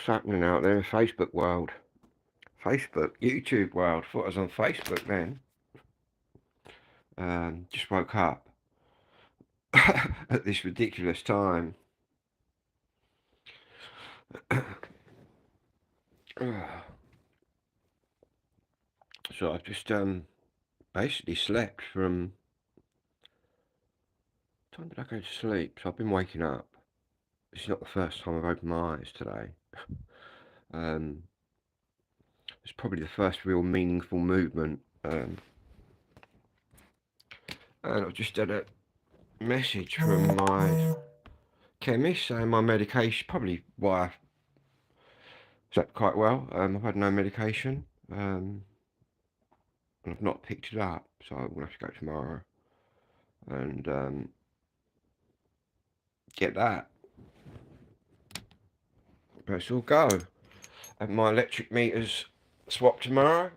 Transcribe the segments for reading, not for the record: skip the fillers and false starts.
What's happening out there in Facebook world? Facebook, YouTube world. Thought I was on Facebook then. Just woke up at this ridiculous time. So I've just basically slept from. What time did I go to sleep? So I've been waking up. This is not the first time I've opened my eyes today. It's probably the first real meaningful movement. And I've just had a message from my chemist saying my medication, probably why I slept quite well. I've had no medication, and I've not picked it up, so I'm gonna have to go tomorrow and get that. But it's all go. Have my electric meters swapped tomorrow.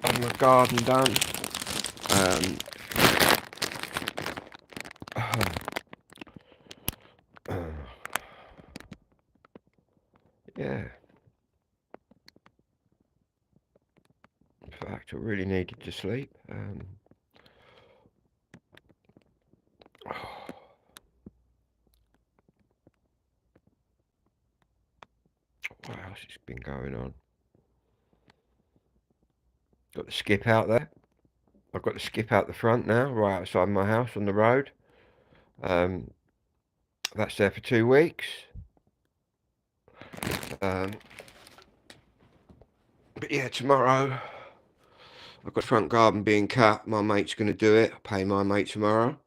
Have my garden done. Um, yeah. In fact, I really needed to sleep. What else has been going on? Got the skip out there. I've got the skip out the front now, right outside my house on the road. That's there for 2 weeks. But yeah, tomorrow I've got the front garden being cut. My mate's going to do it. I'll pay my mate tomorrow.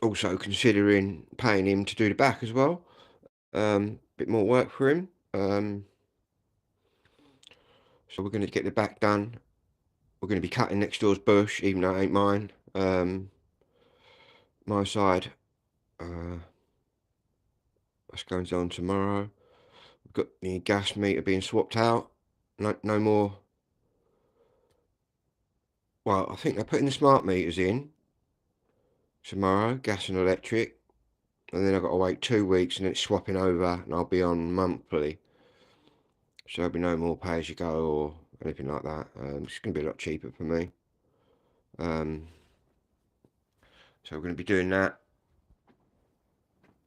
Also considering paying him to do the back as well. Bit more work for him. So we're going to get the back done. We're going to be cutting next door's bush, even though it ain't mine. My side. That's going on tomorrow. We've got the gas meter being swapped out. No more. Well, I think they're putting the smart meters in tomorrow, gas and electric. And then I've got to wait 2 weeks and then it's swapping over and I'll be on monthly. So there'll be no more pay as you go or anything like that. It's going to be a lot cheaper for me. So we're going to be doing that.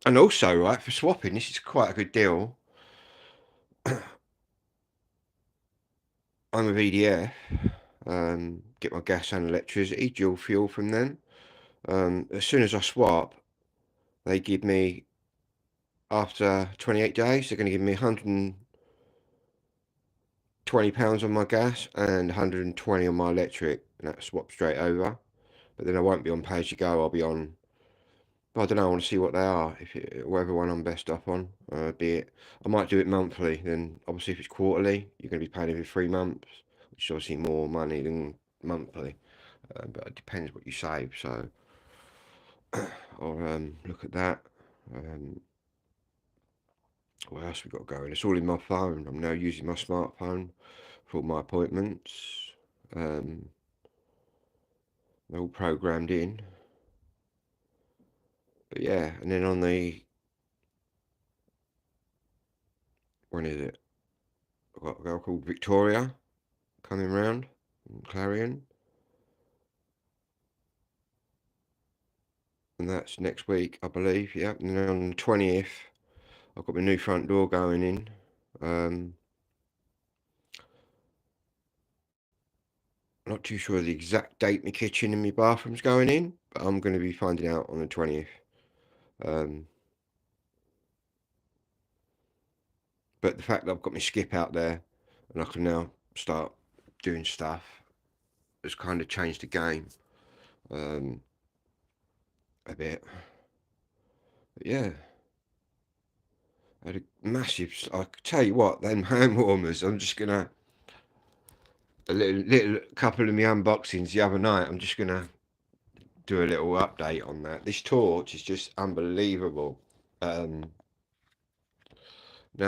And also, right, for swapping, this is quite a good deal. I'm with EDF. Get my gas and electricity, dual fuel from them. As soon as I swap, they give me, after 28 days, they're going to give me £120 on my gas and 120 on my electric, and that swaps straight over. But then I won't be on pay as you go. I'll be on. I don't know. I want to see what they are. Whatever one I'm best up on, be it. I might do it monthly. Then obviously, if it's quarterly, you're going to be paying every 3 months, which is obviously more money than monthly. But it depends what you save. So I'll look at that. What else we got going? It's all in my phone. I'm now using my smartphone for all my appointments. They're all programmed in. But yeah, and then on the, when is it? I've got a girl called Victoria coming round from Clarion. And that's next week, I believe. Yeah, and then on the 20th, I've got my new front door going in. Not too sure the exact date my kitchen and my bathroom's going in, but I'm going to be finding out on the 20th. But the fact that I've got my skip out there and I can now start doing stuff has kind of changed the game a bit. But yeah, I had a massive. I tell you what, them hand warmers. I'm just gonna a little couple of my unboxings the other night. I'm just gonna do a little update on that. This torch is just unbelievable. Now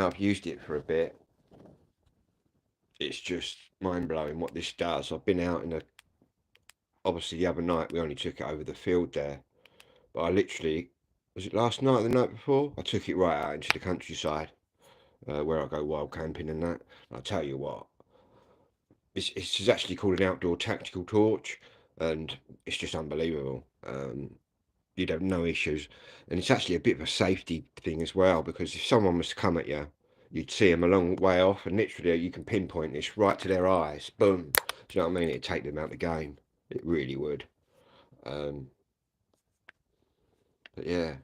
I've used it for a bit. It's just mind blowing what this does. I've been out in the. Obviously, the other night we only took it over the field there, but I literally was it last night or the night before? I took it right out into the countryside where I go wild camping and that. And I tell you what, it's actually called an outdoor tactical torch, and it's just unbelievable. You'd have no issues, and it's actually a bit of a safety thing as well, because if someone was to come at you, you'd see them a long way off, and literally you can pinpoint this right to their eyes. Boom. Do you know what I mean? It'd take them out of the game. It really would. Um, but yeah,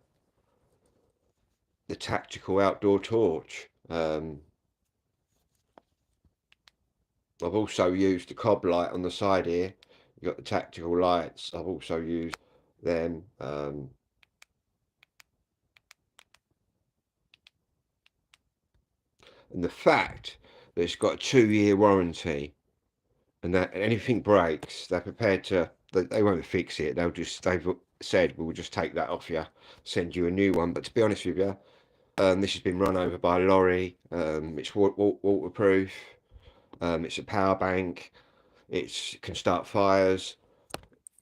the tactical outdoor torch. I've also used the cob light on the side here. You've got the tactical lights. I've also used them. And the fact that it's got a 2-year warranty, and that anything breaks, they're prepared to. They won't fix it. They've said we'll just take that off you, send you a new one. But to be honest with you, this has been run over by a lorry. It's waterproof. It's a power bank. It can start fires.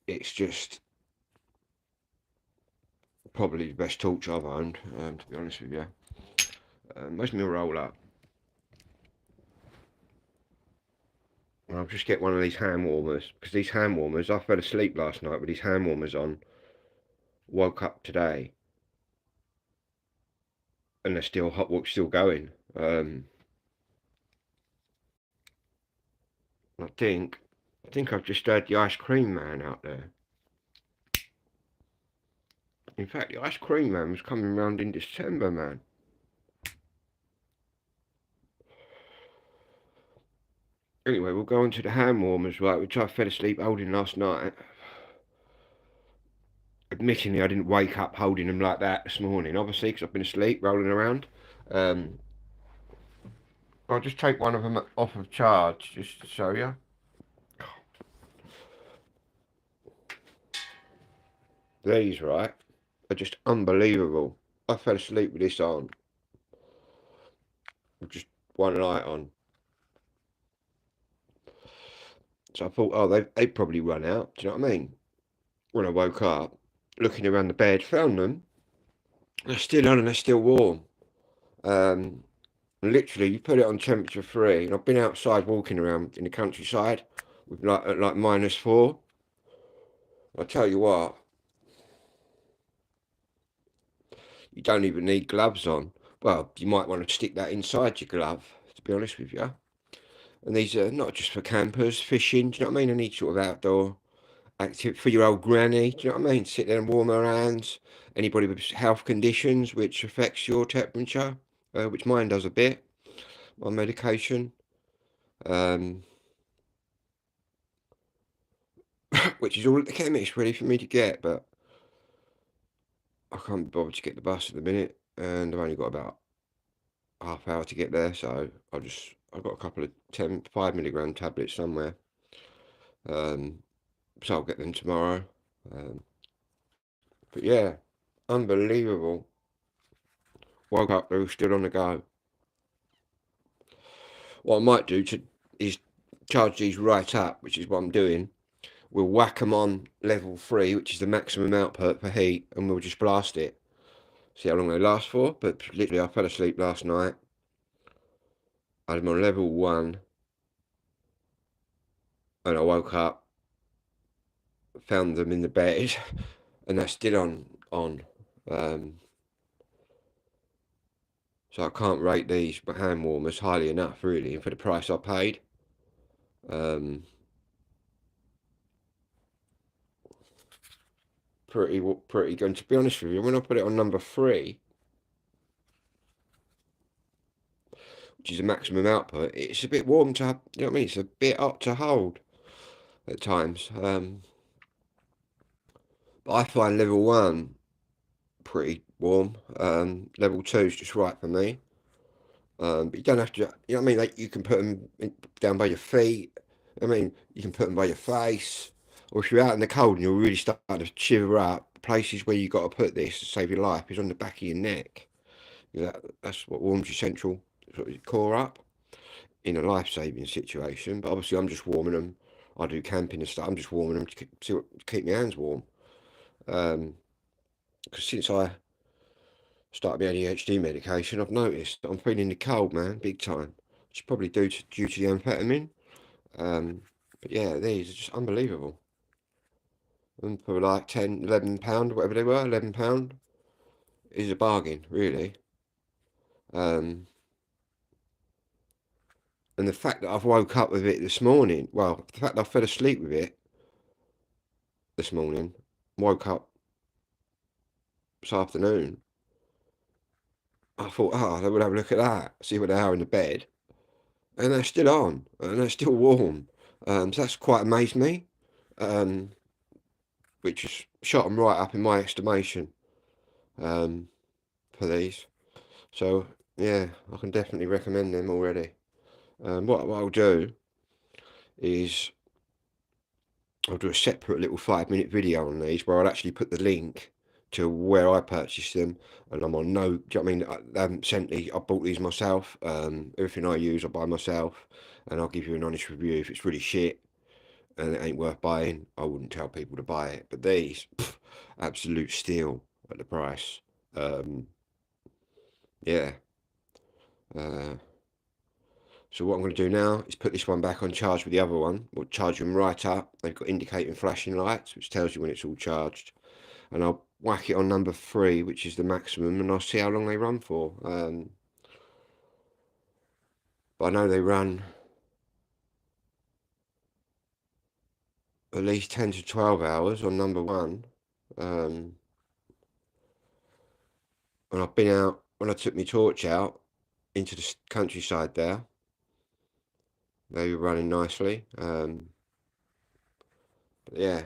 It's just probably the best torch I've owned, to be honest with you. Where's my roll up? I'll just get one of these hand warmers, because these hand warmers, I fell asleep last night with these hand warmers on, woke up today, and they're still hot, still going. I think I've just heard the ice cream man out there. In fact, the ice cream man was coming round in December, man. Anyway, we'll go on to the hand warmers, right, which I fell asleep holding last night. Admittingly, I didn't wake up holding them like that this morning, obviously, because I've been asleep, rolling around. I'll just take one of them off of charge, just to show you. These, right, are just unbelievable. I fell asleep with this on. With just one light on. So I thought, oh, they've probably run out. Do you know what I mean? When I woke up, looking around the bed, found them. They're still on and they're still warm. Um, Literally, you put it on temperature 3, and I've been outside walking around in the countryside with like -4. I tell you what, you don't even need gloves on. Well, you might want to stick that inside your glove, to be honest with you. And these are not just for campers, fishing, do you know what I mean? Any sort of outdoor active for your old granny, do you know what I mean? Sit there and warm her hands. Anybody with health conditions which affects your temperature, which mine does a bit, my medication, um, which is all at the chemist ready for me to get, but I can't bother to get the bus at the minute, and I've only got about half hour to get there, so I've got a couple of 5 milligram tablets somewhere, so I'll get them tomorrow. But yeah, unbelievable. Woke up, they were still on the go. What I might do is charge these right up, which is what I'm doing. We'll whack them on level 3, which is the maximum output for heat, and we'll just blast it. See how long they last for. But literally, I fell asleep last night. I had them on level 1, and I woke up, found them in the bed, and they're still on. So I can't rate these hand warmers highly enough, really, for the price I paid. Pretty good. And to be honest with you, when I put it on number 3, which is a maximum output, it's a bit warm to have, you know what I mean? It's a bit up to hold at times. But I find level 1 pretty warm. Level 2 is just right for me. But you don't have to, you know what I mean? Like you can put them down by your feet. I mean, you can put them by your face. Or if you're out in the cold and you're really starting to shiver up, places where you've got to put this to save your life is on the back of your neck. That's what warms your central sort of core up in a life-saving situation. But obviously, I'm just warming them. I do camping and stuff. I'm just warming them to keep my hands warm. Because since I started my ADHD medication, I've noticed that I'm feeling the cold, man, big time. It's probably due to the amphetamine. But yeah, these are just unbelievable. And for like 10, £11, whatever they were, £11 is a bargain, really. Um, and the fact that I've woke up with it this morning, well, the fact that I fell asleep with it this morning, woke up this afternoon, I thought, oh, they would have a look at that, see what they are in the bed. And they're still on, and they're still warm. So that's quite amazed me, um, which has shot them right up in my estimation um, for these. So yeah, I can definitely recommend them already. What I'll do is I'll do a separate little 5-minute video on these where I'll actually put the link to where I purchased them, and I'm on no, do you know what I mean? They haven't sent these, I bought these myself. Everything I use I buy myself, and I'll give you an honest review. If it's really shit and it ain't worth buying, I wouldn't tell people to buy it. But these, absolute steal at the price. Yeah. Uh, so what I'm going to do now is put this one back on charge with the other one. We'll charge them right up. They've got indicating flashing lights, which tells you when it's all charged. And I'll whack it on number 3, which is the maximum, and I'll see how long they run for. But I know they run at least 10 to 12 hours on number 1. And I've been out, when I took my torch out into the countryside there, they were running nicely. But yeah,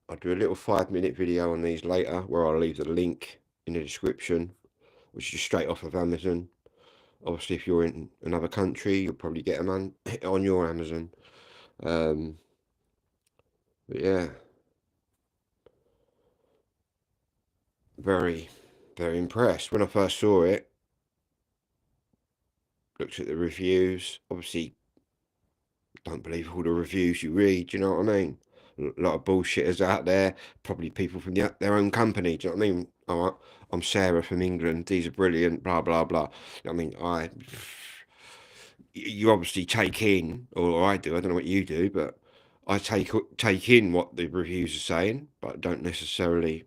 I'll do a little 5-minute video on these later where I'll leave the link in the description, which is straight off of Amazon. Obviously, if you're in another country, you'll probably get them on your Amazon. But yeah, very, very impressed. When I first saw it, looked at the reviews. Obviously, don't believe all the reviews you read. You know what I mean? A lot of bullshitters out there. Probably people from their own company. Do you know what I mean? Oh, I'm Sarah from England. These are brilliant. Blah blah blah. I mean, you obviously take in, or I do. I don't know what you do, but I take in what the reviews are saying, but don't necessarily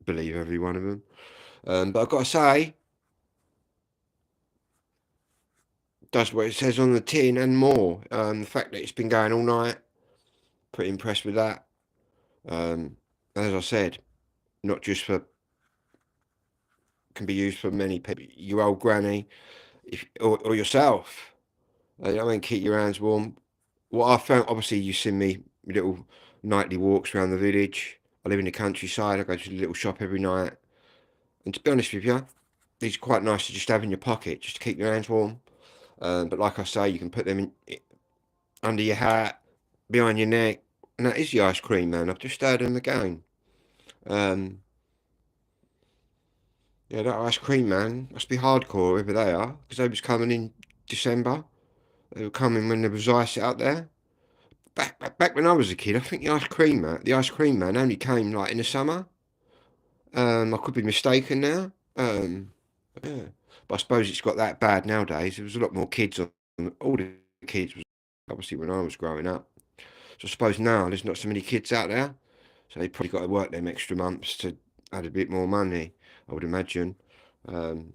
believe every one of them. But I've got to say, does what it says on the tin and more. The fact that it's been going all night, pretty impressed with that. As I said, not just for, can be used for many people. Your old granny, or yourself. I mean, keep your hands warm. What I found, obviously, you see me little nightly walks around the village. I live in the countryside. I go to the little shop every night. And to be honest with you, these are quite nice to just have in your pocket, just to keep your hands warm. But like I say, you can put them in, under your hat, behind your neck, and that is the ice cream man. I've just heard them again. Um, yeah, that ice cream man must be hardcore, whoever they are, because they was coming in December. They were coming when there was ice out there. Back when I was a kid, I think the ice cream man only came like in the summer. I could be mistaken now. Yeah, but I suppose it's got that bad nowadays. There was a lot more kids on. All the kids was obviously when I was growing up. So I suppose now there's not so many kids out there. So they probably got to work them extra months to add a bit more money, I would imagine. Um,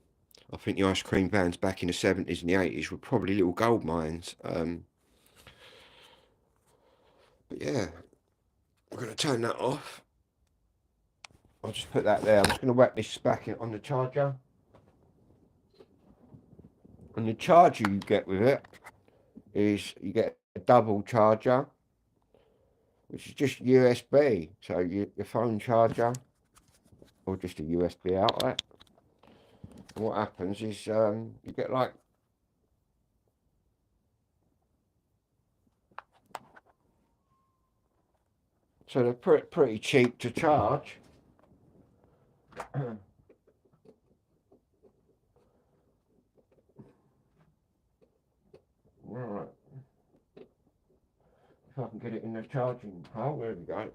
I think the ice cream vans back in the 70s and the 80s were probably little gold mines. But yeah, I'm going to turn that off. I'll just put that there. I'm just going to whack this back on the charger. And the charger you get with it is you get a double charger, which is just USB. So your phone charger or just a USB outlet. And what happens is you get like, so they're pretty cheap to charge. Right, if I can get it in the charging hole, there we go.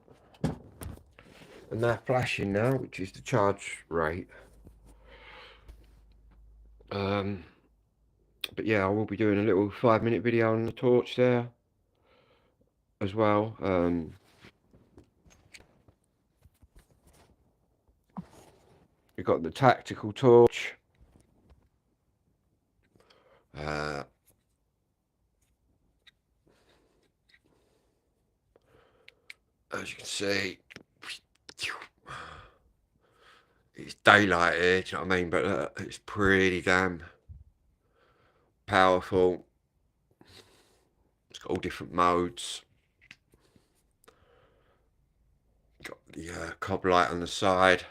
And they're flashing now, which is the charge rate. But yeah, I will be doing a little 5-minute video on the torch there as well. We've got the tactical torch. As you can see, it's daylight here, do you know what I mean? But it's pretty damn powerful. It's got all different modes. Got the cob light on the side.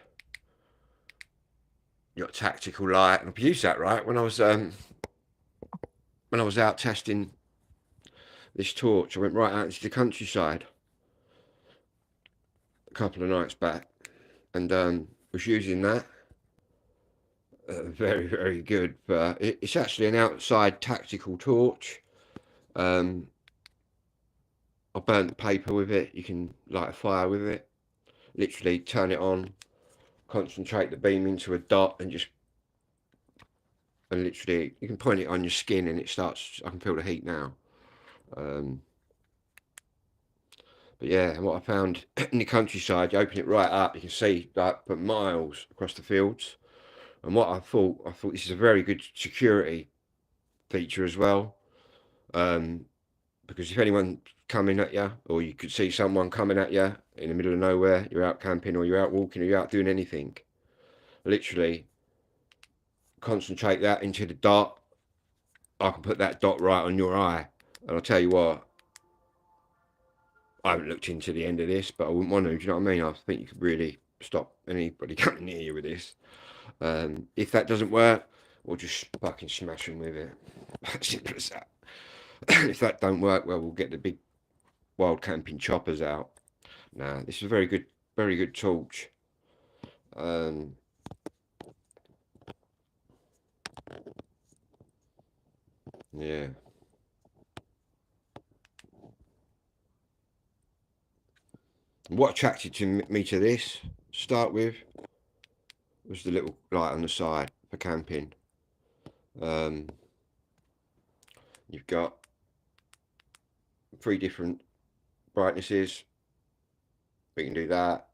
You got tactical light, and I've used that right when I was out testing this torch. I went right out into the countryside a couple of nights back, and was using that. Very, very good. But it's actually an outside tactical torch. I burnt the paper with it. You can light a fire with it. Literally turn it on, concentrate the beam into a dot, and literally you can point it on your skin and it starts. I can feel the heat now. But yeah, what I found in the countryside, you open it right up, you can see like for miles across the fields. And what I thought this is a very good security feature as well. Because if anyone's coming at you, or you could see someone coming at you in the middle of nowhere, you're out camping or you're out walking or you're out doing anything, literally concentrate that into the dot. I can put that dot right on your eye. And I'll tell you what, I haven't looked into the end of this, but I wouldn't want to, do you know what I mean? I think you could really stop anybody coming near you with this. If that doesn't work, we'll just fucking smash them with it. Simple as that. If that don't work, well, we'll get the big wild camping choppers out. Nah, this is a very good torch. Yeah. What attracted me to this, to start with, was the little light on the side for camping. You've got 3 different brightnesses. We can do that,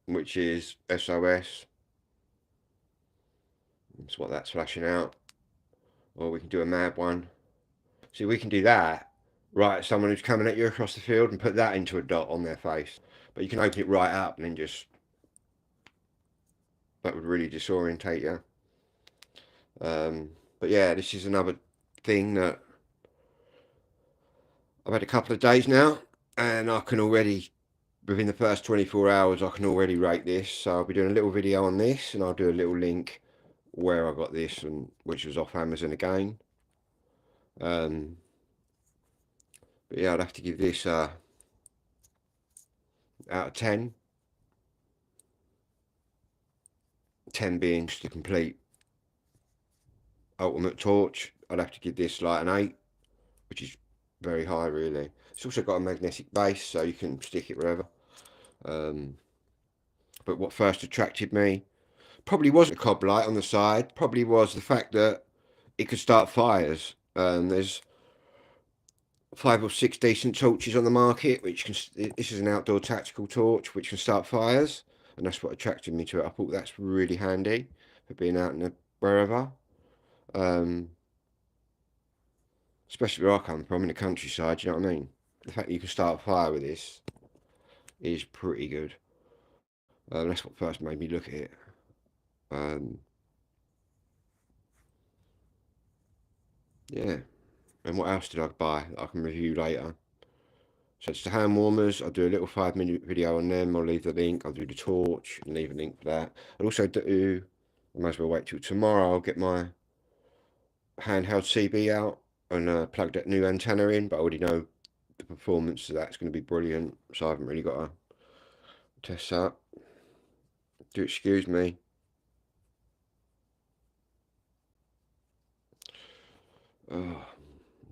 which is SOS. That's what that's flashing out. Or we can do a mad one. See, we can do that right at someone who's coming at you across the field and put that into a dot on their face. But you can open it right up and then just, that would really disorientate you. But yeah, this is another thing that I've had a couple of days now, and I can already, within the first 24 hours, I can already rate this. So I'll be doing a little video on this, and I'll do a little link where I got this, and which was off Amazon again. But yeah, I'd have to give this out of 10. 10 being just a complete ultimate torch. I'd have to give this like an 8, which is very high really. It's also got a magnetic base, so you can stick it wherever. But what first attracted me probably wasn't a cob light on the side, probably was the fact that it could start fires. There's 5 or 6 decent torches on the market, which can, this is an outdoor tactical torch which can start fires, and that's what attracted me to it. I thought that's really handy for being out in the wherever, especially where I come from in the countryside, you know what I mean? The fact that you can start a fire with this is pretty good. That's what first made me look at it. Yeah, and what else did I buy that I can review later? So it's the hand warmers. I'll do a little 5-minute video on them. I'll leave the link. I'll do the torch and leave a link for that. I'll also do, I might as well wait till tomorrow. I'll get my handheld CB out and plug that new antenna in, but I already know the performance of that's going to be brilliant, so I haven't really got to test that. Do excuse me.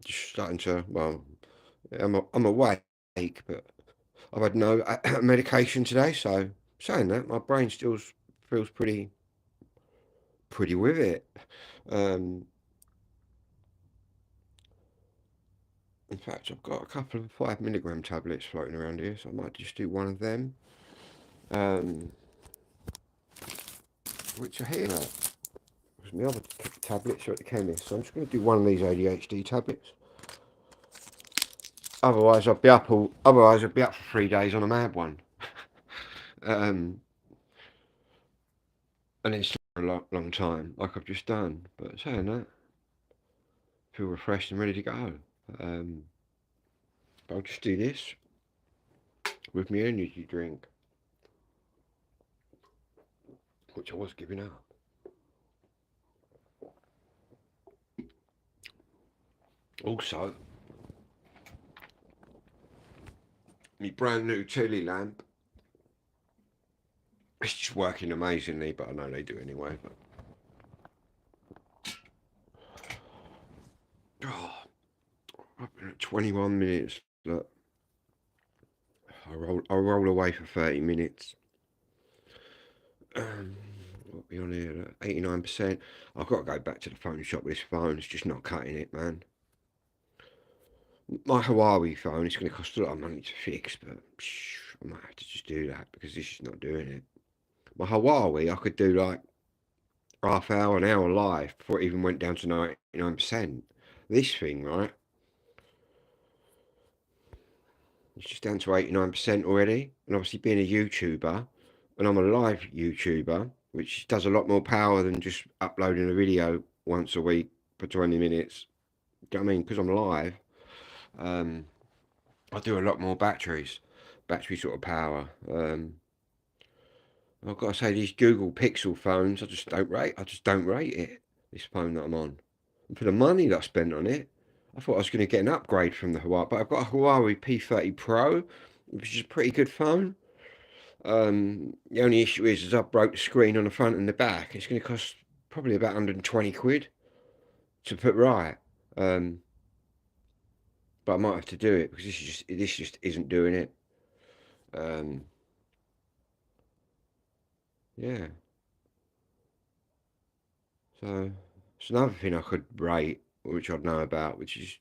Just starting to, well, I'm awake, but I've had no medication today, so saying that, my brain still feels pretty pretty with it. Um, in fact, I've got a couple of 5 mg tablets floating around here, so I might just do one of them. Which are here. My other tablets are at the chemist, so I'm just going to do one of these ADHD tablets. Otherwise, I'd be up for 3 days on a mad one. And it's for a long time, like I've just done. But saying that, feel refreshed and ready to go. But I'll just do this with my energy drink, which I was giving up. Also, my brand new Tilly lamp. It's just working amazingly, but I know they do anyway. But oh, I've been at 21 minutes. Look, I'll roll away for 30 minutes. What be on here? 89%. I've got to go back to the phone shop with this phone. It's just not cutting it, man. My Huawei phone is going to cost a lot of money to fix, but I might have to just do that because this is not doing it. My Huawei, I could do like half hour, an hour live before it even went down to 99%. This thing, right? It's just down to 89% already. And obviously being a YouTuber, and I'm a live YouTuber, which does a lot more power than just uploading a video once a week for 20 minutes. Do you know what I mean? Because I'm live, I do a lot more battery sort of power. I've got to say these Google Pixel phones, I just don't rate it. This phone that I'm on, and for the money that I spent on it, I thought I was going to get an upgrade from the Huawei, but I've got a Huawei P30 Pro, which is a pretty good phone. The only issue is I broke the screen on the front and the back. It's going to cost probably about 120 quid to put right. But I might have to do it because this just isn't doing it. Yeah. So it's another thing I could rate, which I'd know about, which is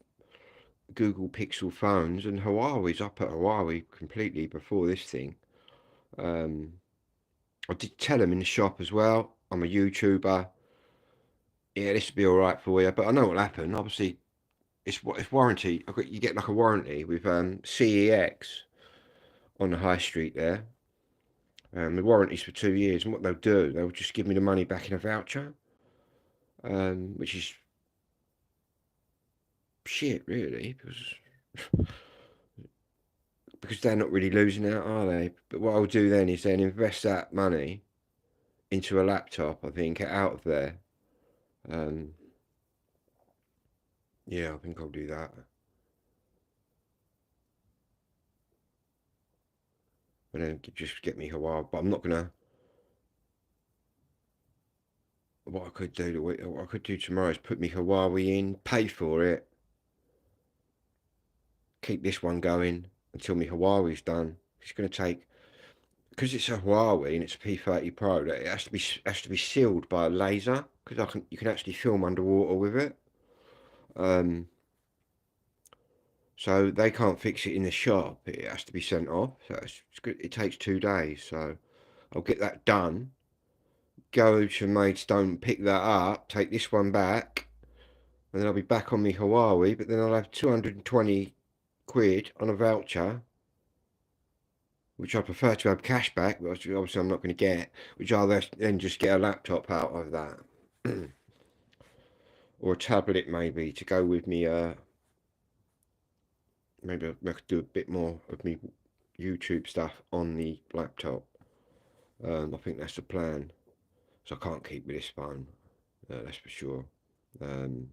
Google Pixel phones and Huawei's. I put Huawei completely before this thing. I did tell them in the shop as well. I'm a YouTuber. Yeah, this will be all right for you, but I know what'll happen. Obviously, it's warranty. You get like a warranty with CEX on the high street there. The warranty's for 2 years, and what they'll just give me the money back in a voucher, which is shit, really, because they're not really losing out, are they? But what I'll do then is then invest that money into a laptop, I think, out of there. Yeah, I think I'll do that. And then just get me Huawei. But I'm not gonna. What I could do tomorrow is put me Huawei in, pay for it, keep this one going until my Huawei's done. It's gonna take because it's a Huawei and it's a P30 Pro. That it has to be sealed by a laser because you can actually film underwater with it. So they can't fix it in the shop. It has to be sent off. So it's good. It takes 2 days. So I'll get that done. Go to Maidstone, pick that up, take this one back, and then I'll be back on my Huawei. But then I'll have 220 quid on a voucher, which I prefer to have cash back, but obviously I'm not going to get. Which I'll then just get a laptop out of that, or a tablet maybe to go with me. Maybe I could do a bit more of me YouTube stuff on the laptop. I think that's the plan. So I can't keep with this phone, that's for sure. Um,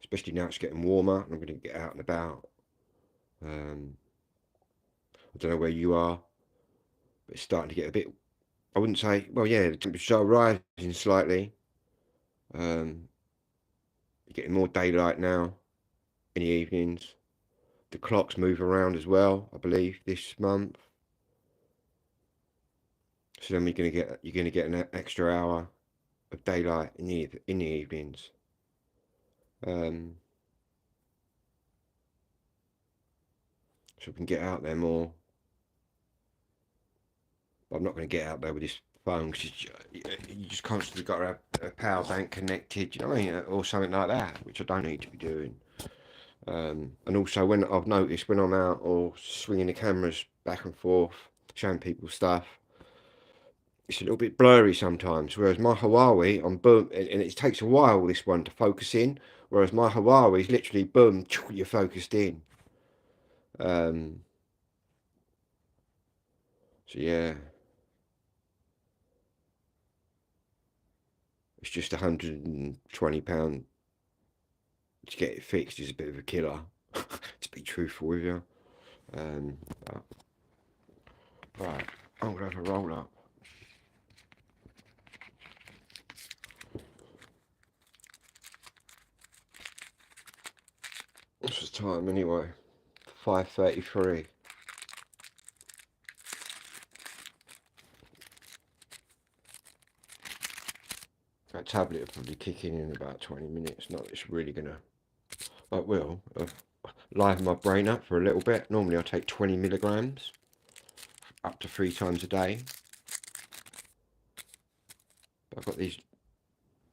Especially now it's getting warmer and I'm going to get out and about. I don't know where you are, but it's starting to get a bit. I wouldn't say. Well, yeah, the temperatures are rising slightly. You're getting more daylight now in the evenings. The clocks move around as well, I believe, this month. So then you're gonna get an extra hour of daylight in the evenings. So we can get out there more. But I'm not going to get out there with this phone because you just constantly got to have a power bank connected, you know what I mean, or something like that, which I don't need to be doing. And also, when I've noticed when I'm out or swinging the cameras back and forth, showing people stuff, it's a little bit blurry sometimes. Whereas my Huawei, on boom, and it takes a while this one to focus in. Whereas my Huawei is literally boom, you're focused in. So yeah, it's just £120 to get it fixed is a bit of a killer. To be truthful with you. But, right, I'm gonna have a roll up. What's the time anyway? 5:33. That tablet will probably kick in about 20 minutes. Not it's really gonna. It will liven my brain up for a little bit. Normally I take 20 milligrams up to 3 times a day. But I've got these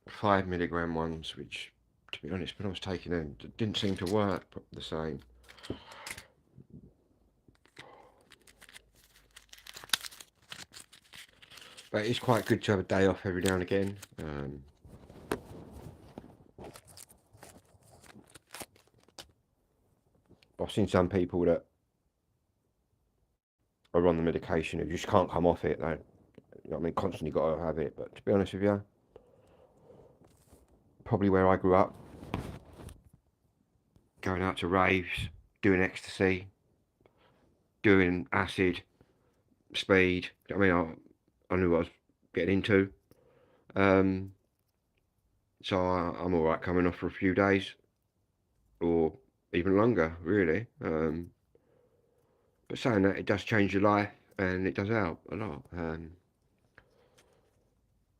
5 milligram ones, which, to be honest, when I was taking them, didn't seem to work the same. But it's quite good to have a day off every now and again. I've seen some people that are on the medication who just can't come off it. They, you know what I mean, constantly got to have it. But to be honest with you, probably where I grew up, going out to raves, doing ecstasy, doing acid, speed. I mean, I knew what I was getting into. Um, so I'm all right coming off for a few days or even longer, really. But saying that, it does change your life and it does help a lot. And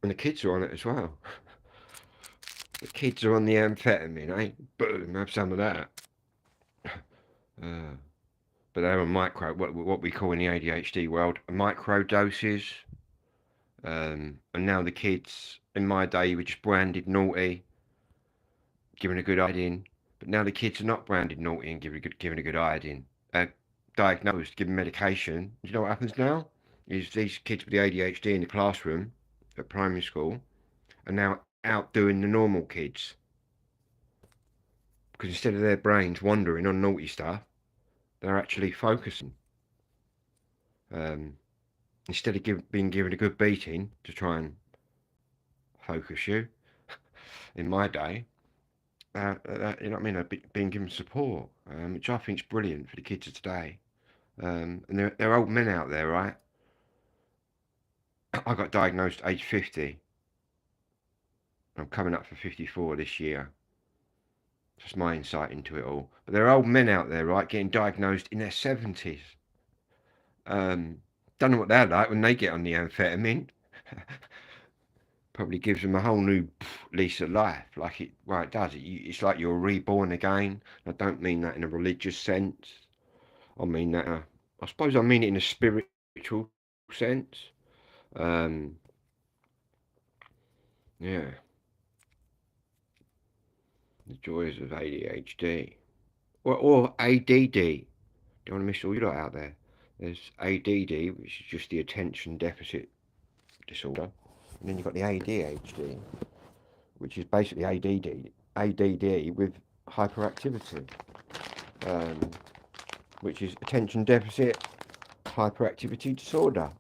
the kids are on it as well. The kids are on the amphetamine, eh? Boom, have some of that. Uh, but they're on what we call in the ADHD world, micro doses. And now the kids, in my day, were just branded naughty, given a good iodine. But now the kids are not branded naughty and given a good iodine. Diagnosed, given medication. Do you know what happens now? Is these kids with the ADHD in the classroom at primary school are now outdoing the normal kids. Because instead of their brains wandering on naughty stuff, they're actually focusing. Instead of being given a good beating to try and focus you, in my day, you know what I mean, they're being given support, which I think is brilliant for the kids of today. And there are old men out there, right? I got diagnosed age 50. I'm coming up for 54 this year. Just my insight into it all. But there are old men out there, right, getting diagnosed in their 70s. Don't know what they're like when they get on the amphetamine. Probably gives them a whole new lease of life. It does. It's like you're reborn again. I don't mean that in a religious sense. I mean that. I suppose I mean it in a spiritual sense. Um, yeah, the joys of ADHD or ADD. Don't want to miss all you lot out there. There's ADD, which is just the attention deficit disorder, and then you've got the ADHD, which is basically ADD with hyperactivity, um, which is attention deficit hyperactivity disorder.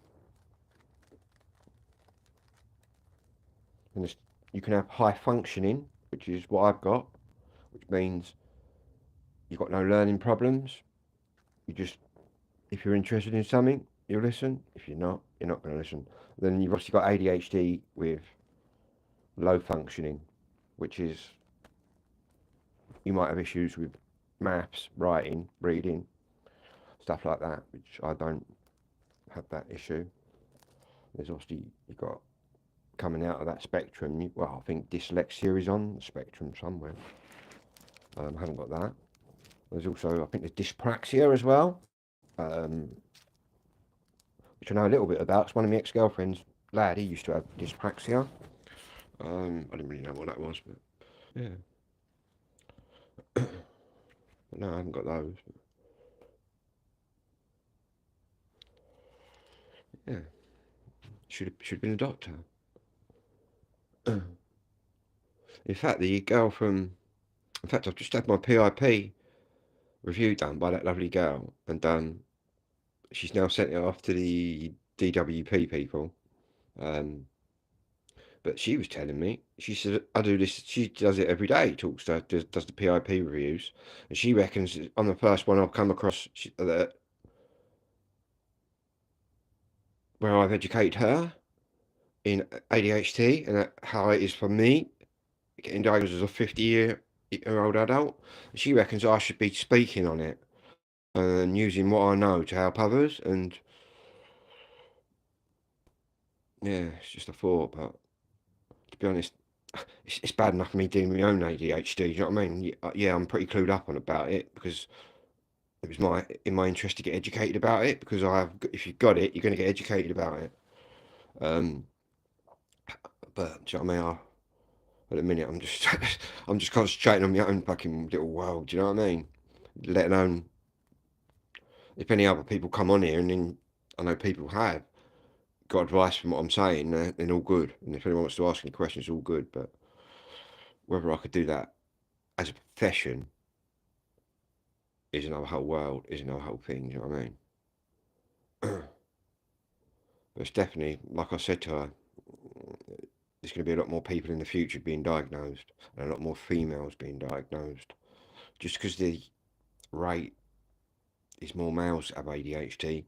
And you can have high functioning, which is what I've got, which means you've got no learning problems. You just, if you're interested in something, you'll listen. If you're not going to listen. Then you've obviously got ADHD with low functioning, which is you might have issues with maths, writing, reading, stuff like that, which I don't have that issue. There's obviously you've got coming out of that spectrum. Well, I think dyslexia is on the spectrum somewhere. I haven't got that. There's also, I think there's dyspraxia as well, which I know a little bit about. It's one of my ex-girlfriend's lad. He used to have dyspraxia. I didn't really know what that was, but yeah. But no, I haven't got those. But yeah, should have been a doctor. In fact, the girl from, in fact, I've just had my PIP review done by that lovely girl, and she's now sent it off to the DWP people. Um, but she was telling me, she said, I do this, she does it every day, talks to, does the PIP reviews, and she reckons I'm the first one I've come across that where I've educated her in ADHD and how it is for me getting diagnosed as a 50-year-old adult. She reckons I should be speaking on it and using what I know to help others. And yeah, it's just a thought, but to be honest, it's bad enough for me dealing with my own ADHD. You know what I mean? Yeah, I'm pretty clued up on about it because it was in my interest to get educated about it because if you've got it, you're going to get educated about it. Um, but do you know what I mean? At the minute, I'm just I'm just concentrating on my own fucking little world. Do you know what I mean? Let alone if any other people come on here, and then I know people have got advice from what I'm saying, then all good. And if anyone wants to ask any questions, all good. But whether I could do that as a profession is another whole world, is another whole thing. Do you know what I mean? But it's definitely, like I said to her, there's going to be a lot more people in the future being diagnosed, and a lot more females being diagnosed, just because the rate is more males have ADHD.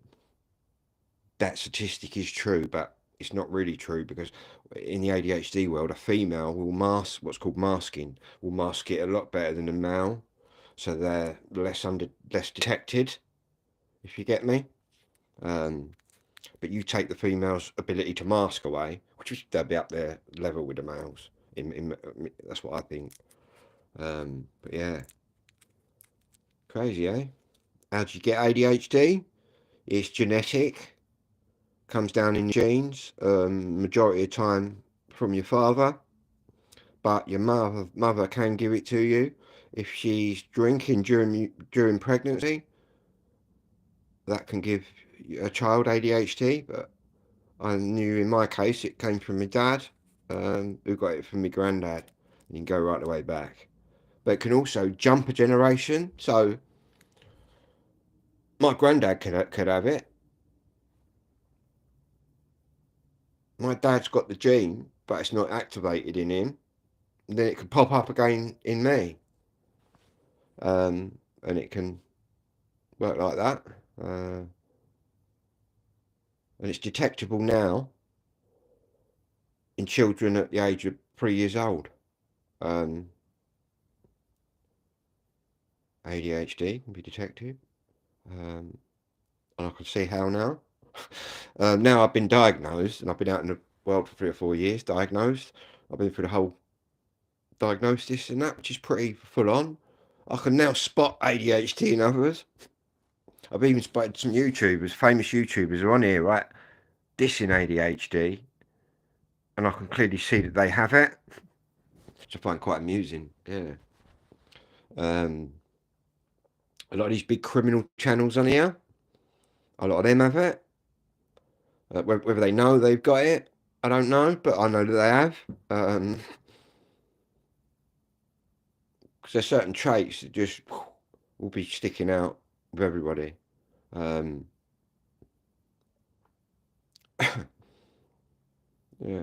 That statistic is true, but it's not really true because in the ADHD world, a female will mask what's called masking, will mask it a lot better than a male, so they're less detected. If you get me. Um, but you take the female's ability to mask away, which they'll be up there level with the males. That's what I think. But yeah, crazy, eh? How do you get ADHD? It's genetic, comes down in genes. Majority of time from your father, but your mother can give it to you if she's drinking during pregnancy. That can give a child ADHD, but I knew in my case it came from my dad, who got it from my granddad. And you can go right the way back. But it can also jump a generation. So my granddad could have it. My dad's got the gene, but it's not activated in him. And then it could pop up again in me. And it can work like that. And it's detectable now in children at the age of 3 years old. ADHD can be detected. And I can see how now. Now I've been diagnosed and I've been out in the world for 3 or 4 years diagnosed. I've been through the whole diagnosis and that, which is pretty full on. I can now spot ADHD in others. I've even spotted some YouTubers, famous YouTubers are on here, right, dissing ADHD, and I can clearly see that they have it, which I find quite amusing. Yeah. A lot of these big criminal channels on here, a lot of them have it. Whether they know they've got it, I don't know, but I know that they have. Because there's certain traits that just will be sticking out with everybody. Yeah,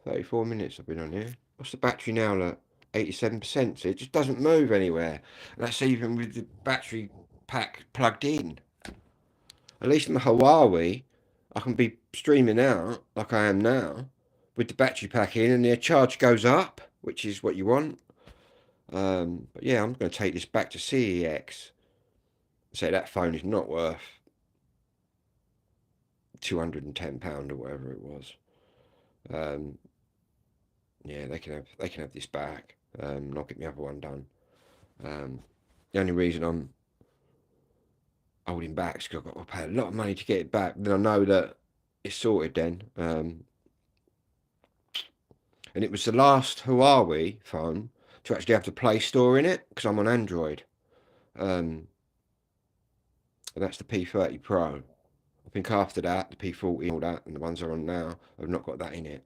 34 minutes I've been on here. What's the battery now? Look, 87%. So it just doesn't move anywhere. And that's even with the battery pack plugged in. At least my Huawei, I can be streaming out like I am now with the battery pack in, and the charge goes up, which is what you want. But yeah, I'm going to take this back to CEX. Say that phone is not worth £210 or whatever it was. Yeah, they can have this back. And I'll get my other one done. The only reason I'm holding back is because I've got to pay a lot of money to get it back. Then I know that it's sorted then. And it was the last Huawei phone to actually have the Play Store in it because I'm on Android. And that's the P30 Pro. I think after that, the P40 and all that, and the ones I'm on now, have not got that in it.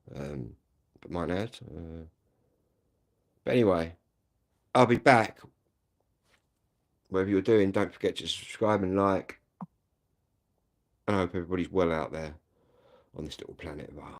But mine has. But anyway, I'll be back. Whatever you're doing, don't forget to subscribe and like. I hope everybody's well out there on this little planet of ours.